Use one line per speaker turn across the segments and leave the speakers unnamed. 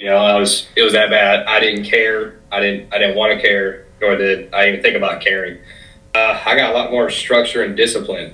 It was that bad. I didn't care. I didn't want to care, nor did I even think about caring. I got a lot more structure and discipline.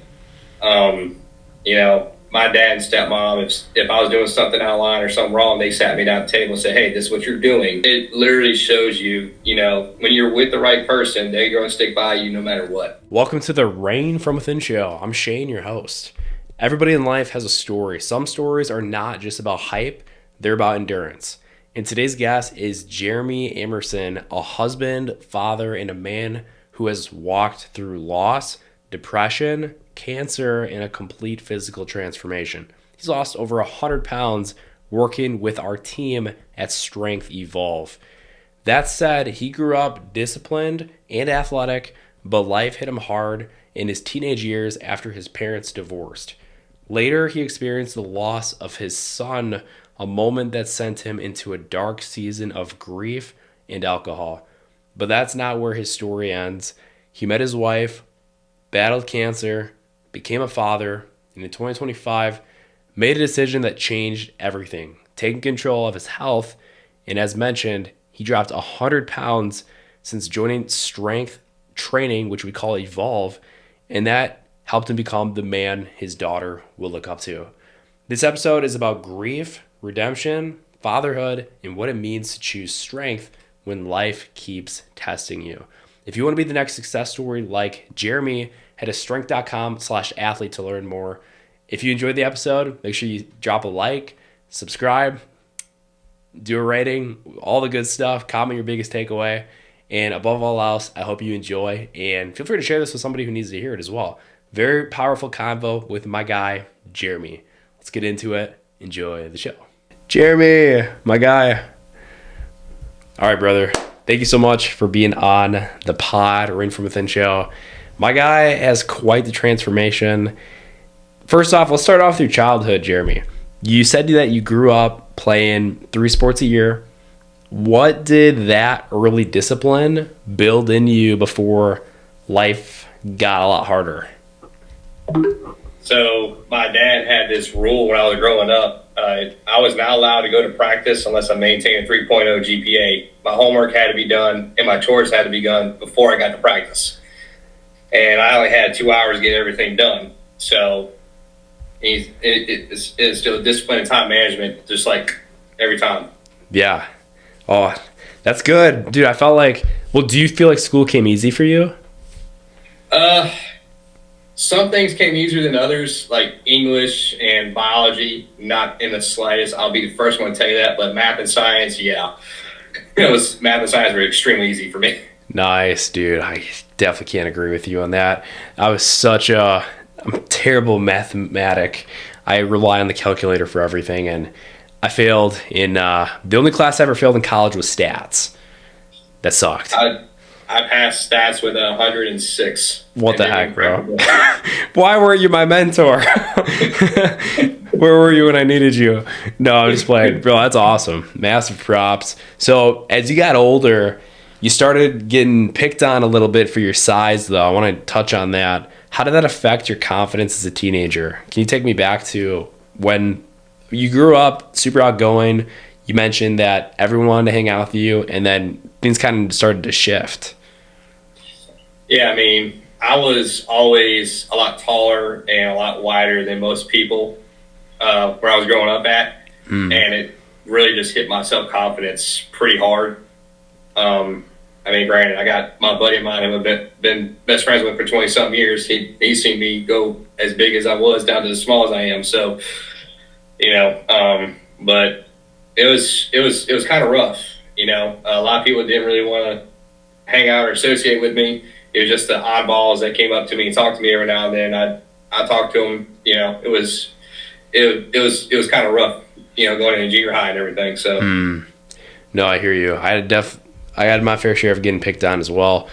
My dad and stepmom, if I was doing something out of line or something wrong, they sat me down at the table and said, hey, this is what you're doing. It literally shows you, when you're with the right person, they're going to stick by you no matter what.
Welcome to the Reign from Within show. I'm Shane, your host. Everybody in life has a story. Some stories are not just about hype, they're about endurance. And today's guest is Jeremy Amerson, a husband, father, and a man who has walked through loss, depression, cancer, and a complete physical transformation. He's lost over 100 pounds working with our team at Strength Evolve. That said, he grew up disciplined and athletic, but life hit him hard in his teenage years after his parents divorced. Later, he experienced the loss of his son, a moment that sent him into a dark season of grief and alcohol. But that's not where his story ends. He met his wife, battled cancer, became a father, and in 2025, made a decision that changed everything, taking control of his health. And as mentioned, he dropped 100 pounds since joining strength training, which we call Evolve, and that helped him become the man his daughter will look up to. This episode is about grief, redemption, fatherhood, and what it means to choose strength when life keeps testing you. If you want to be the next success story like Jeremy, head to strength.com/athlete to learn more. If you enjoyed the episode, make sure you drop a like, subscribe, do a rating, all the good stuff, comment your biggest takeaway. And above all else, I hope you enjoy, and feel free to share this with somebody who needs to hear it as well. Very powerful convo with my guy, Jeremy. Let's get into it. Enjoy the show. Jeremy, my guy. All right, brother. Thank you so much for being on the pod, Reign from Within show. My guy has quite the transformation. First off, let's start off with your childhood, Jeremy. You said that you grew up playing 3 sports a year. What did that early discipline build in you before life got a lot harder?
So my dad had this rule when I was growing up. I was not allowed to go to practice unless I maintained a 3.0 GPA. My homework had to be done and my chores had to be done before I got to practice. And I only had 2 hours to get everything done. So it's still discipline and time management, just like every time.
Yeah. Oh, that's good. Dude, I felt like, do you feel like school came easy for you?
Some things came easier than others, like English and biology, not in the slightest. I'll be the first one to tell you that, but math and science, yeah. Math and science were extremely easy for me.
Nice, dude. I definitely can't agree with you on that. I'm a terrible mathematic. I rely on the calculator for everything, and I failed in, the only class I ever failed in college was stats. That sucked.
I passed stats with 106.
What the heck, bro? Why weren't you my mentor? Where were you when I needed you? No, I'm just playing. Bro, that's awesome. Massive props. So as you got older, you started getting picked on a little bit for your size, though. I want to touch on that. How did that affect your confidence as a teenager? Can you take me back to when you grew up super outgoing? You mentioned that everyone wanted to hang out with you, and then things kind of started to shift.
Yeah, I mean, I was always a lot taller and a lot wider than most people where I was growing up at, and it really just hit my self-confidence pretty hard. I mean, granted, I got my buddy of mine who I've been best friends with for 20-something years. He's seen me go as big as I was down to as small as I am. So, but it was kind of rough. A lot of people didn't really want to hang out or associate with me. It was just the oddballs that came up to me and talked to me every now and then. I talked to them. It was kind of rough. Going into junior high and everything. So.
No, I hear you. I had my fair share of getting picked on as well,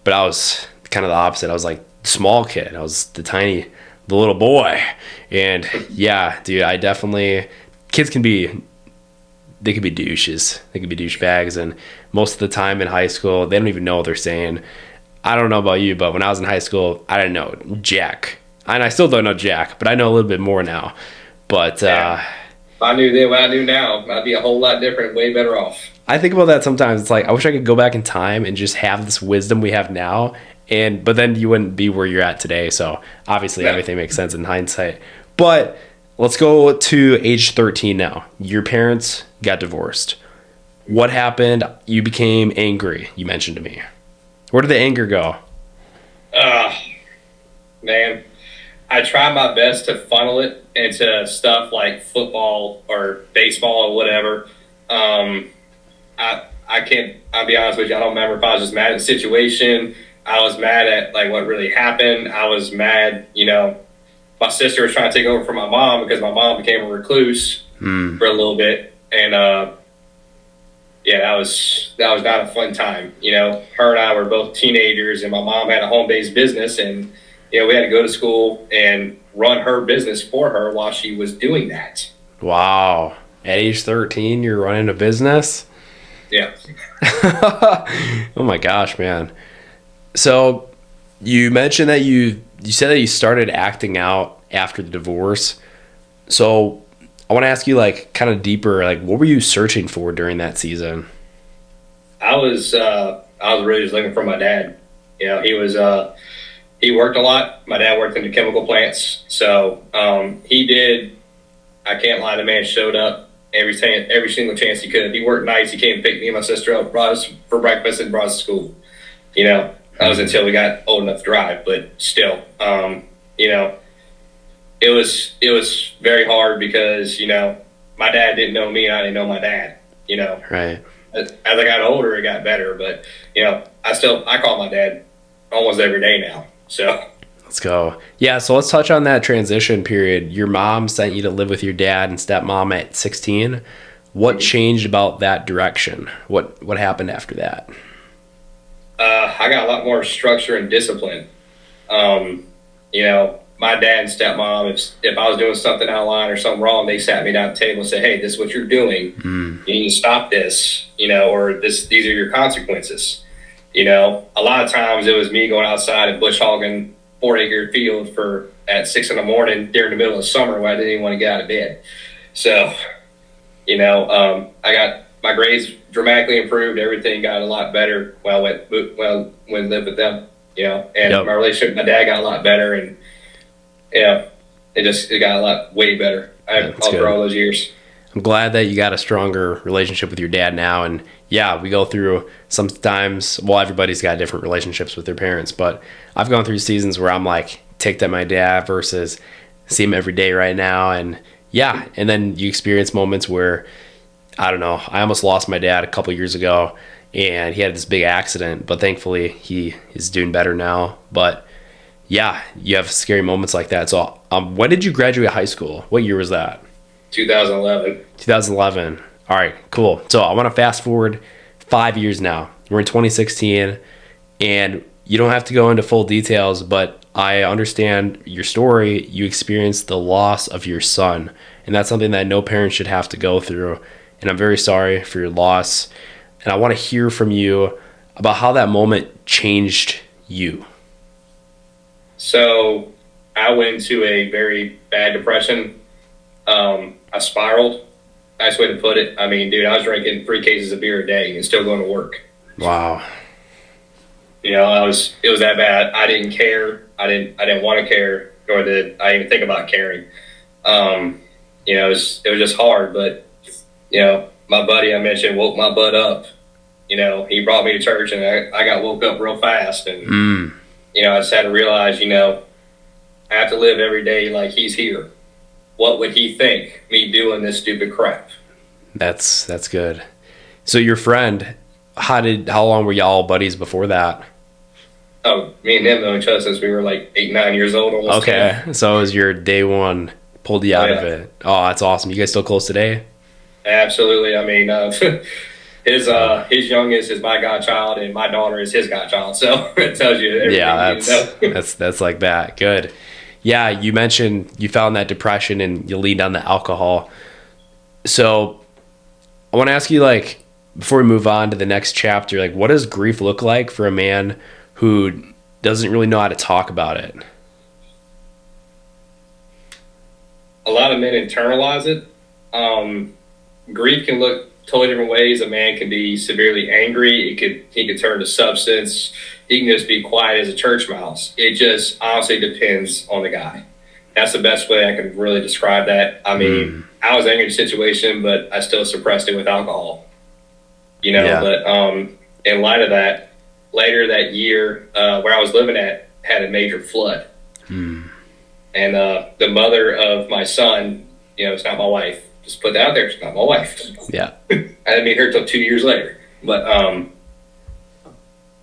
but I was kind of the opposite. I was like the small kid. I was the little boy. And yeah, dude, kids can be douches. They can be douchebags. And most of the time in high school, they don't even know what they're saying. I don't know about you, but when I was in high school, I didn't know jack. And I still don't know jack, but I know a little bit more now. But
If I knew then what I knew now, I'd be a whole lot different, way better off.
I think about that sometimes. It's like I wish I could go back in time and just have this wisdom we have now, but then you wouldn't be where you're at today. So obviously everything makes sense in hindsight. But let's go to age 13 now. Your parents got divorced. What happened? You became angry, you mentioned to me. Where did the anger go?
Man, I try my best to funnel it into stuff like football or baseball or whatever. I can't, I'll be honest with you, I don't remember if I was just mad at the situation. I was mad at like what really happened. I was mad, my sister was trying to take over for my mom because my mom became a recluse for a little bit. And, yeah, that was not a fun time. Her and I were both teenagers and my mom had a home-based business and, we had to go to school and run her business for her while she was doing that.
Wow. At age 13, you're running a business?
Yeah.
Oh my gosh, man. So you mentioned that you said that you started acting out after the divorce. So I want to ask you like kind of deeper, like what were you searching for during that season?
I was really just looking for my dad. He worked a lot. My dad worked in the chemical plants. So he did, I can't lie, the man showed up every single chance he could. He worked nights. He came and picked me and my sister up, brought us for breakfast and brought us to school. That was until we got old enough to drive, but still, it was very hard because, my dad didn't know me and I didn't know my dad,
Right.
As I got older, it got better, but, I call my dad almost every day now. So
let's go. Yeah. So let's touch on that transition period. Your mom sent you to live with your dad and stepmom at 16. What changed about that direction? What happened after that?
I got a lot more structure and discipline. My dad and stepmom, if I was doing something out of line or something wrong, they sat me down at the table and said, hey, this is what you're doing. You need to stop this, or these are your consequences. A lot of times it was me going outside and bush hogging 4-acre field at 6 a.m. during the middle of summer when I didn't even want to get out of bed. So, I got my grades dramatically improved. Everything got a lot better when I went lived with them, and my relationship with my dad got a lot better. And, it got a lot way better after all those years.
I'm glad that you got a stronger relationship with your dad now. And yeah, we go through sometimes, well, everybody's got different relationships with their parents, but I've gone through seasons where I'm like ticked at my dad versus see him every day right now. And yeah, and then you experience moments where, I don't know, I almost lost my dad a couple years ago and he had this big accident, but thankfully he is doing better now. But yeah, you have scary moments like that. So when did you graduate high school? What year was that?
2011.
2011. All right, cool. So I want to fast forward 5 years now. We're in 2016, and you don't have to go into full details, but I understand your story. You experienced the loss of your son, and that's something that no parent should have to go through. And I'm very sorry for your loss. And I want to hear from you about how that moment changed you.
So I went into a very bad depression. I spiraled. Nice way to put it. I mean, dude, I was drinking 3 cases of beer a day and still going to work.
Wow.
It was that bad. I didn't care. I didn't want to care, nor did I even think about caring. It was just hard, but, my buddy I mentioned woke my butt up. He brought me to church and I got woke up real fast. And, I just had to realize, I have to live every day like he's here. What would he think, me doing this stupid crap?
That's good. So your friend, how long were y'all buddies before that?
Oh, me and him known each other since we were like 8, 9 years old. Almost
okay, 10. So it was your day one, pulled you out of it. Oh, that's awesome. You guys still close today? Absolutely.
I mean, his youngest is my godchild, and my daughter is his godchild. So it tells you everything.
Yeah, that's like that. Good. Yeah, you mentioned you fell in that depression and you leaned on the alcohol. So I want to ask you, like, before we move on to the next chapter, like, what does grief look like for a man who doesn't really know how to talk about it?
A lot of men internalize it. Grief can look totally different ways. A man can be severely angry. He could turn to substance. He can just be quiet as a church mouse. It just honestly depends on the guy. That's the best way I can really describe that. I mean, I was angry in the situation, but I still suppressed it with alcohol. But in light of that, later that year, where I was living at had a major flood. And the mother of my son, it's not my wife. Just put that out there. It's not my wife.
Yeah.
I didn't meet her till 2 years later. But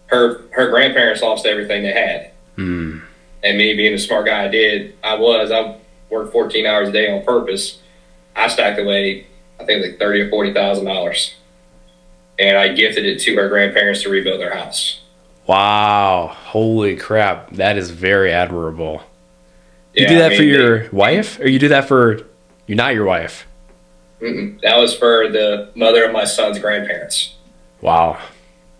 her grandparents lost everything they had. And me being the smart guy I worked 14 hours a day on purpose. I stacked away, I think, like $30,000 or $40,000. And I gifted it to her grandparents to rebuild their house.
Wow. Holy crap. That is very admirable. You
Yeah,
do that for your wife? Or you do that for you're not your wife?
That was for the mother of my son's grandparents.
Wow.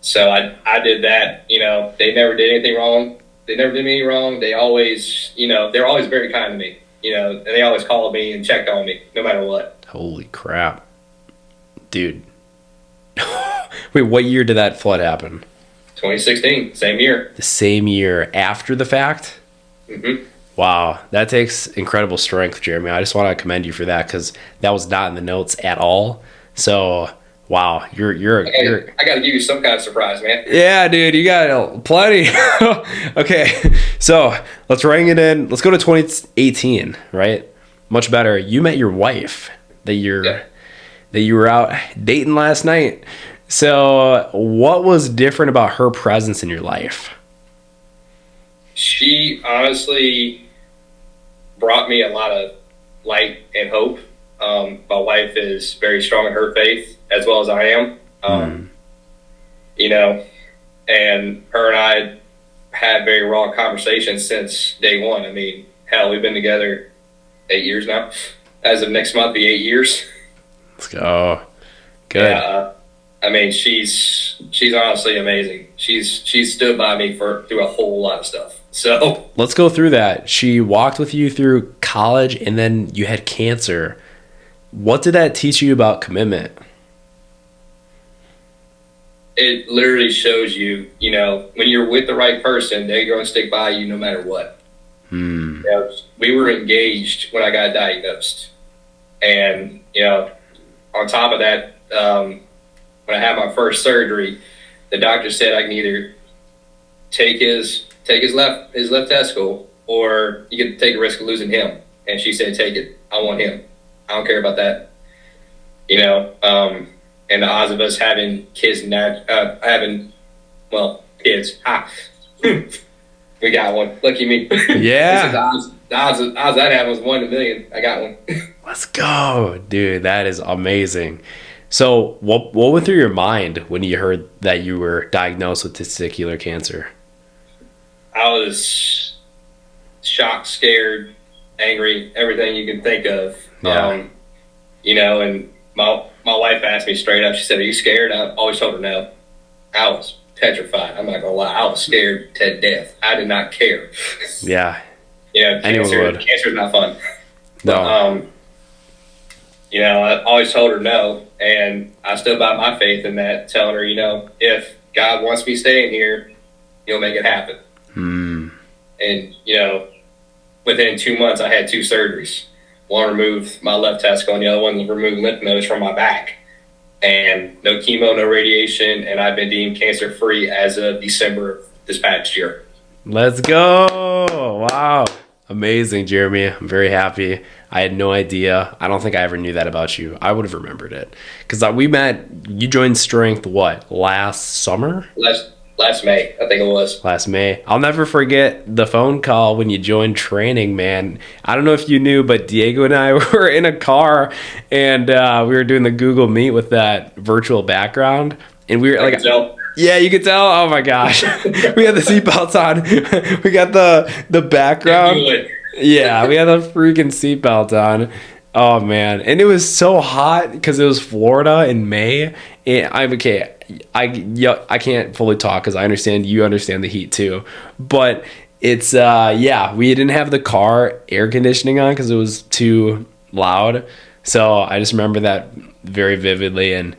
So I did that. They never did anything wrong. They never did me wrong. They always, they're always very kind to me. And they always called me and checked on me, no matter what.
Holy crap. Dude. Wait, what year did that flood happen?
2016, same year.
The same year after the fact? Wow, that takes incredible strength, Jeremy. I just want to commend you for that because that was not in the notes at all. So, wow,
I got to give you some kind of surprise, man.
Yeah, dude, you got plenty. Okay, so let's ring it in. Let's go to 2018, right? Much better. You met your wife that you were out dating last night. So, what was different about her presence in your life?
She honestly brought me a lot of light and hope. My wife is very strong in her faith as well as I am. And her and I had very raw conversations since day one. I mean, hell, we've been together 8 years now. As of next month, be 8 years.
Let's go. Good.
Yeah, I mean, she's honestly amazing. She's stood by me through a whole lot of stuff. So
let's go through that. She walked with you through college, and then you had cancer. What did that teach you about commitment?
It literally shows you, when you're with the right person, they're going to stick by you no matter what. We were engaged when I got diagnosed, and on top of that, when I had my first surgery, the doctor said I can either take his left testicle, or you could take a risk of losing him. And she said, take it. I want him. I don't care about that. And the odds of us having kids, kids. We got one. Lucky me.
Yeah.
The odds that happened was 1 in a million. I got one.
Let's go, dude. That is amazing. So what went through your mind when you heard that you were diagnosed with testicular cancer?
I was shocked, scared, angry, everything you can think of.
Yeah.
And my wife asked me straight up, she said, are you scared? I always told her no. I was petrified. I'm not going to lie. I was scared to death. I did not care.
Yeah.
Cancer is not fun.
No.
I always told her no, and I stood by my faith in that, telling her, if God wants me staying here, He'll make it happen. And, within 2 months, I had 2 surgeries. One removed my left testicle, and the other one removed lymph nodes from my back. And no chemo, no radiation, and I've been deemed cancer-free as of December this past year.
Let's go. Wow. Amazing, Jeremy. I'm very happy. I had no idea. I don't think I ever knew that about you. I would have remembered it. Because we met, you joined Strength, last summer?
Last May, I think it was.
Last May. I'll never forget the phone call when you joined training, man. I don't know if you knew, but Diego and I were in a car, and we were doing the Google Meet with that virtual background. And we were like... Yeah, you could tell. Oh my gosh, we had the seatbelts on. We got the background. Yeah, we had the freaking seatbelt on. Oh man, and it was so hot because it was Florida in May. And I can't fully talk because I understand you understand the heat too. But it's we didn't have the car air conditioning on because it was too loud. So I just remember that very vividly, and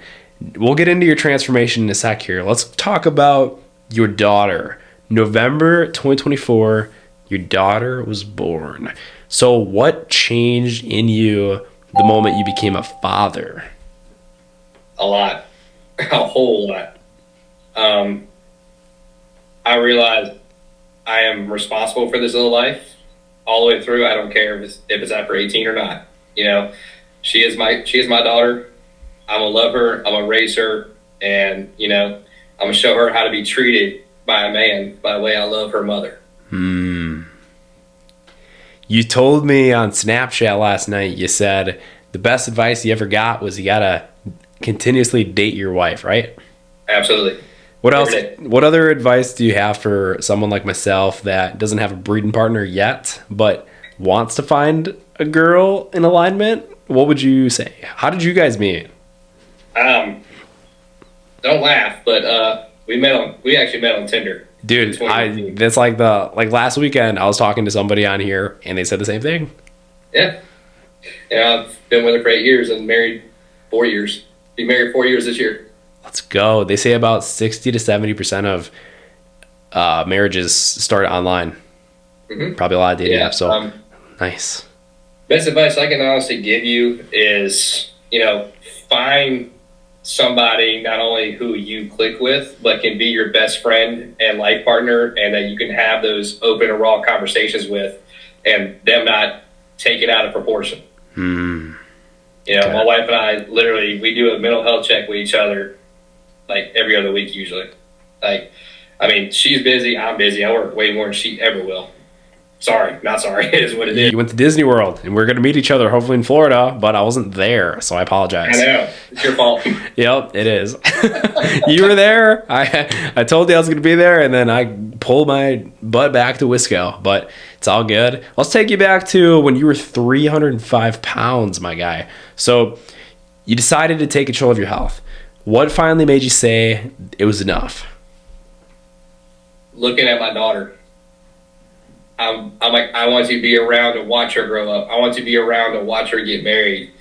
we'll get into your transformation in a sec here. Let's talk about your daughter. November 2024, your daughter was born. So what changed in you the moment you became a father?
A lot, a whole lot. I realized I am responsible for this little life all the way through. I don't care if it's after 18 or not. She is my daughter. I'm gonna love her. I'm gonna raise her, and I'm gonna show her how to be treated by a man by the way I love her mother.
You told me on Snapchat last night, you said the best advice you ever got was you gotta continuously date your wife, right?
Absolutely.
What else? What other advice do you have for someone like myself that doesn't have a breeding partner yet, but wants to find a girl in alignment? What would you say? How did you guys meet?
Don't laugh, but we actually met on Tinder.
Dude, that's like last weekend I was talking to somebody on here and they said the same thing.
Yeah. I've been with her for 8 years and married 4 years. Be married 4 years this year.
Let's go. They say about 60 to 70% of marriages start online. Mm-hmm. Probably a lot of dating apps. So nice.
Best advice I can honestly give you is, find somebody not only who you click with, but can be your best friend and life partner, and that you can have those open and raw conversations with, and them not take it out of proportion.
Okay.
My wife and I we do a mental health check with each other like every other week usually. She's busy, I'm busy. I work way more than she ever will. Sorry, not sorry. It is what it is.
You went to Disney World, and we're going to meet each other hopefully in Florida, but I wasn't there, so I apologize.
I know. It's your fault.
Yep, it is. You were there. I told you I was going to be there, and then I pulled my butt back to Wisco, but it's all good. Let's take you back to when you were 305 pounds, my guy. So you decided to take control of your health. What finally made you say it was enough?
Looking at my daughter. I'm like, I want to be around to watch her grow up. I want to be around to watch her get married,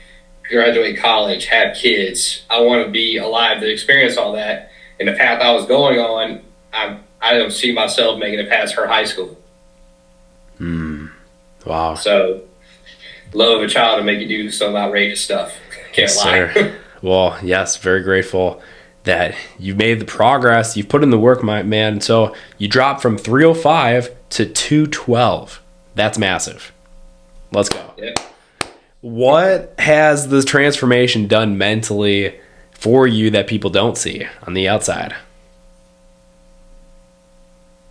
graduate college, have kids. I want to be alive to experience all that. And the path I was going on, I don't see myself making it past her high school.
Wow.
So, love of a child to make you do some outrageous stuff. Can't lie.
Sir. Well, yes, very grateful that you've made the progress. You've put in the work, my man. So you dropped from 305 to 212. That's massive. Let's go.
Yeah.
What has this transformation done mentally for you that people don't see on the outside?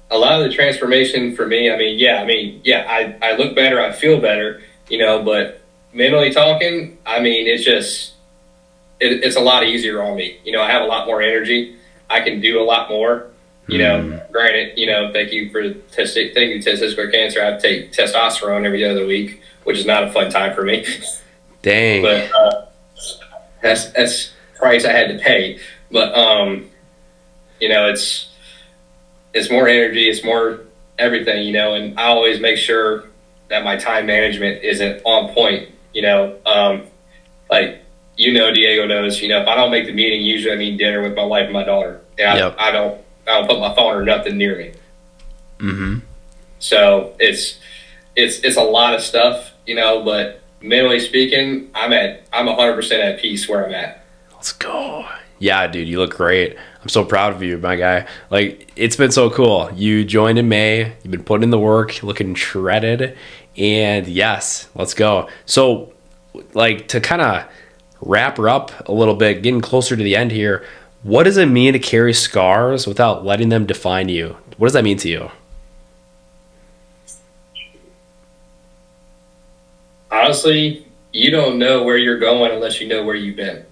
A lot of the transformation for me, I look better, I feel better, but mentally talking, it's a lot easier on me. I have a lot more energy. I can do a lot more. Granted, thank you Testis for Cancer. I take testosterone every other week, which is not a fun time for me.
Dang.
But that's price I had to pay. But it's more energy, it's more everything, and I always make sure that my time management isn't on point. Diego knows, if I don't make the meeting, usually I need dinner with my wife and my daughter. And
Yep.
I don't put my phone or nothing near me.
Mm-hmm.
So it's a lot of stuff, but mentally speaking, I'm 100% at peace where I'm at.
Let's go. Yeah, dude, you look great. I'm so proud of you, my guy. It's been so cool. You joined in May. You've been putting in the work, looking shredded. And yes, let's go. So, to kind of wrap her up a little bit, getting closer to the end here, what does it mean to carry scars without letting them define you? What does that mean to you?
Honestly, you don't know where you're going unless you know where you've been.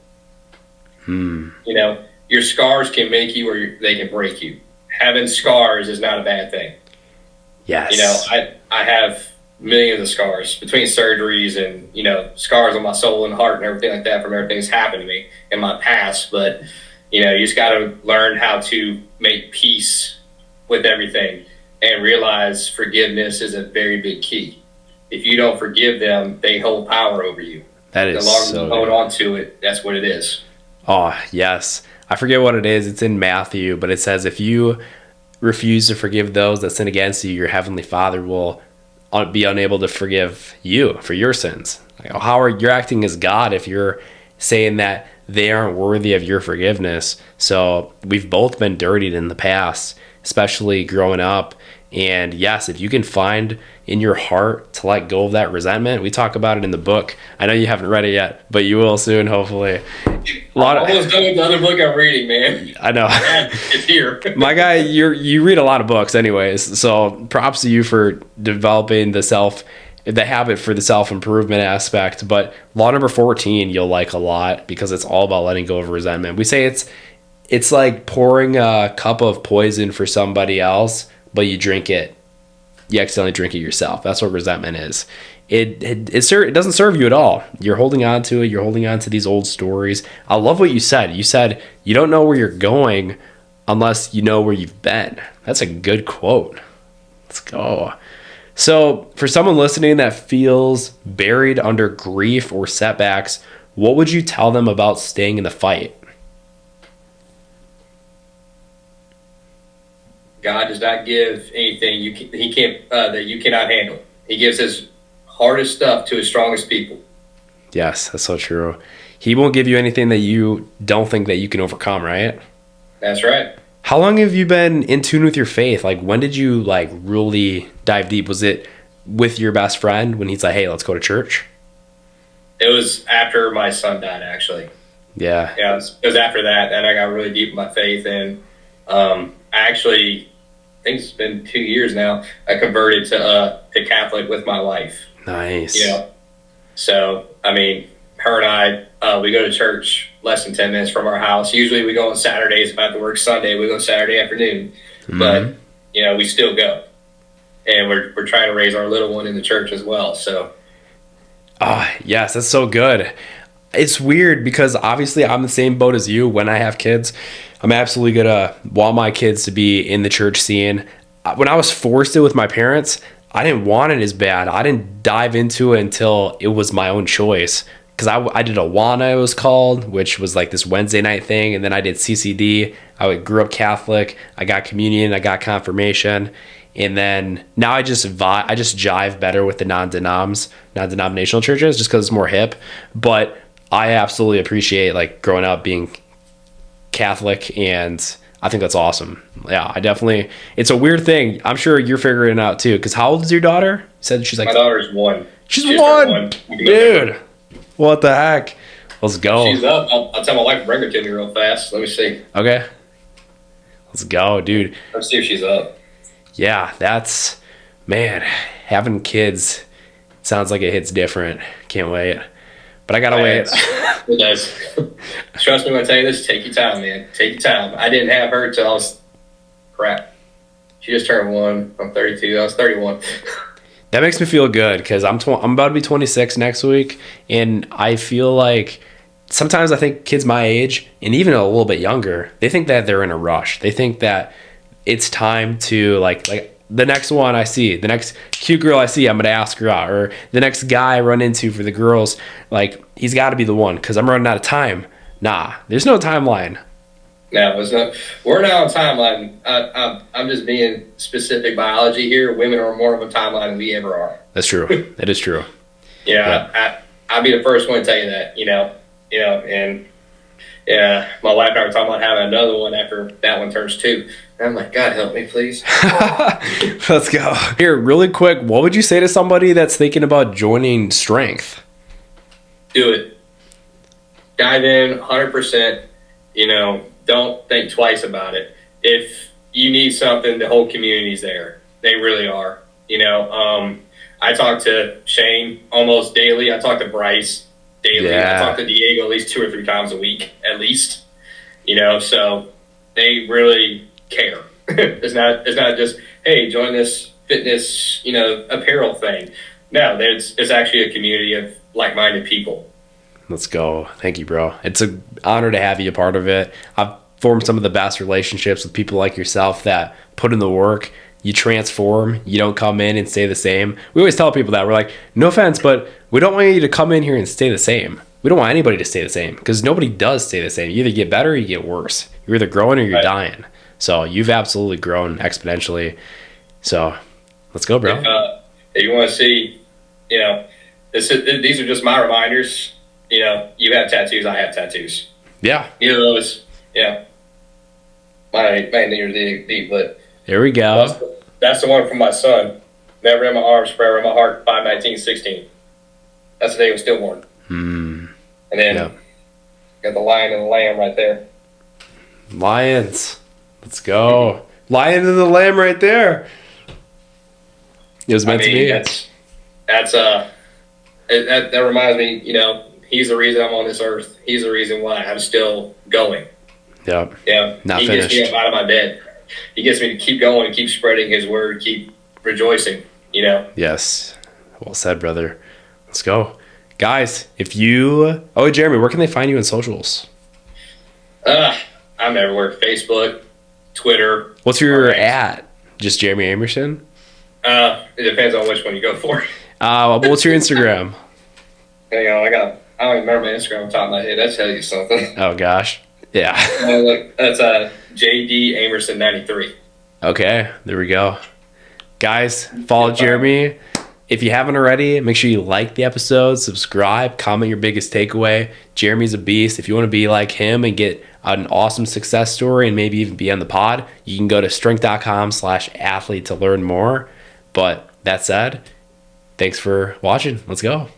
Your scars can make you or they can break you. Having scars is not a bad thing.
Yes.
I have millions of scars between surgeries and, scars on my soul and heart and everything like that from everything that's happened to me in my past. But, you just got to learn how to make peace with everything and realize forgiveness is a very big key. If you don't forgive them, they hold power over you.
That
The
is
longer
so
you hold
good.
on to it, that's what it is.
Oh, yes. I forget what it is. It's in Matthew, but it says if you refuse to forgive those that sin against you, your heavenly Father will be unable to forgive you for your sins. Like, how are you acting as God if you're saying that they aren't worthy of your forgiveness? So we've both been dirtied in the past, especially growing up. And yes, if you can find in your heart to let go of that resentment, we talk about it in the book. I know you haven't read it yet, but you will soon, hopefully.
I'm almost done with the other book I'm reading, man.
I know.
It's here.
My guy, you read a lot of books anyways, so props to you for developing the habit for the self-improvement aspect. But law number 14 you'll like a lot because it's all about letting go of resentment. We say it's like pouring a cup of poison for somebody else, but you accidentally drink it yourself. That's what resentment is. It doesn't serve you at all. You're holding on to it. You're holding on to these old stories. I love what you said. You said you don't know where you're going unless you know where you've been. That's a good quote. Let's go. So for someone listening that feels buried under grief or setbacks, what would you tell them about staying in the fight?
God does not give anything he can't that you cannot handle. He gives his hardest stuff to his strongest people.
Yes, that's so true. He won't give you anything that you don't think that you can overcome, right?
That's right.
How long have you been in tune with your faith? Like, when did you really dive deep? Was it with your best friend when he's like, "Hey, let's go to church"?
It was after my son died, actually.
Yeah.
Yeah, it was after that, and I got really deep in my faith, and I think it's been 2 years now. I converted to Catholic with my wife.
Nice.
So I mean, her and I, we go to church less than 10 minutes from our house. Usually, we go on Saturdays. If I have to work Sunday, we go Saturday afternoon.
Mm-hmm.
But we still go, and we're trying to raise our little one in the church as well. So,
yes, that's so good. It's weird because obviously I'm the same boat as you. When I have kids, I'm absolutely gonna want my kids to be in the church scene. When I was forced it with my parents, I didn't want it as bad. I didn't dive into it until it was my own choice. Because I did Awana, it was called, which was like this Wednesday night thing. And then I did CCD. I grew up Catholic. I got communion. I got confirmation. And then now I just jive better with the non-denominational churches just because it's more hip. But I absolutely appreciate growing up being Catholic, and I think that's awesome. Yeah, it's a weird thing. I'm sure you're figuring it out too. Because how old is your daughter? You said she's
my daughter's 1.
She's one. Dude, what the heck? Let's go.
She's up. I'll tell my wife to bring her to me real fast. Let me see.
Okay. Let's go, dude.
Let's see if she's up.
Yeah, man, having kids sounds like it hits different. Can't wait. But I gotta wait.
It does. Trust me when I tell you this. Take your time, man. Take your time. I didn't have her till I was crap. She just turned 1. I'm 32. I was 31.
That makes me feel good because I'm about to be 26 next week, and I feel like sometimes I think kids my age and even a little bit younger, they think that they're in a rush. They think that it's time to like the next one I see, the next cute girl I see, I'm going to ask her out. Or the next guy I run into for the girls, he's got to be the one because I'm running out of time. Nah, there's no timeline.
No, it's not. We're not on timeline. I'm just being specific biology here. Women are more of a timeline than we ever are.
That's true. That is true.
I'll be the first one to tell you that, and my wife and I were talking about having another one after that one turns 2. And I'm like, God help me, please.
Let's go. Here, really quick, what would you say to somebody that's thinking about joining Strength?
Do it. Dive in 100%. Don't think twice about it. If you need something, the whole community's there. They really are. I talk to Shane almost daily. I talk to Bryce daily. Yeah. I talk to Diego at least 2 or 3 times a week, at least. So they really care. It's not just, hey, join this fitness, apparel thing. No, it's actually a community of like-minded people.
Let's go. Thank you, bro. It's an honor to have you a part of it. I've formed some of the best relationships with people like yourself that put in the work You transform. You don't come in and stay the same. We always tell people that. We're like, no offense, but we don't want you to come in here and stay the same. We don't want anybody to stay the same because nobody does stay the same. You either get better or you get worse. You're either growing or you're dying. So you've absolutely grown exponentially. So let's go, bro.
If you want to see, these are just my reminders. You have tattoos, I have tattoos.
Yeah.
Either of those, mine ain't deep, but
there we go.
That's the one from my son. Never in my arms, forever in my heart, 5/19/16. That's the day he was stillborn. And then got the lion and the lamb right there.
Lions. Let's go. Lion and the lamb right there. It was meant to be.
That reminds me, he's the reason I'm on this earth. He's the reason why I'm still going.
Yep.
Yeah.
Not
he
finished.
Gets me up out of my bed. He gets me to keep going, keep spreading his word, keep rejoicing,
Yes. Well said, brother. Let's go. Guys, Jeremy, where can they find you in socials?
I'm everywhere. Facebook, Twitter.
What's your at? Just Jeremy Amerson?
It depends on which one you go for.
What's your Instagram?
I don't even remember my Instagram on top of my head. That tells you something.
Oh gosh. Yeah.
Look, that's JD Amerson 93.
Okay, there we go. Guys, follow Jeremy. If you haven't already, make sure you like the episode, subscribe, comment your biggest takeaway. Jeremy's a beast. If you want to be like him and get an awesome success story and maybe even be on the pod, you can go to strength.com/athlete to learn more. But that said, thanks for watching. Let's go.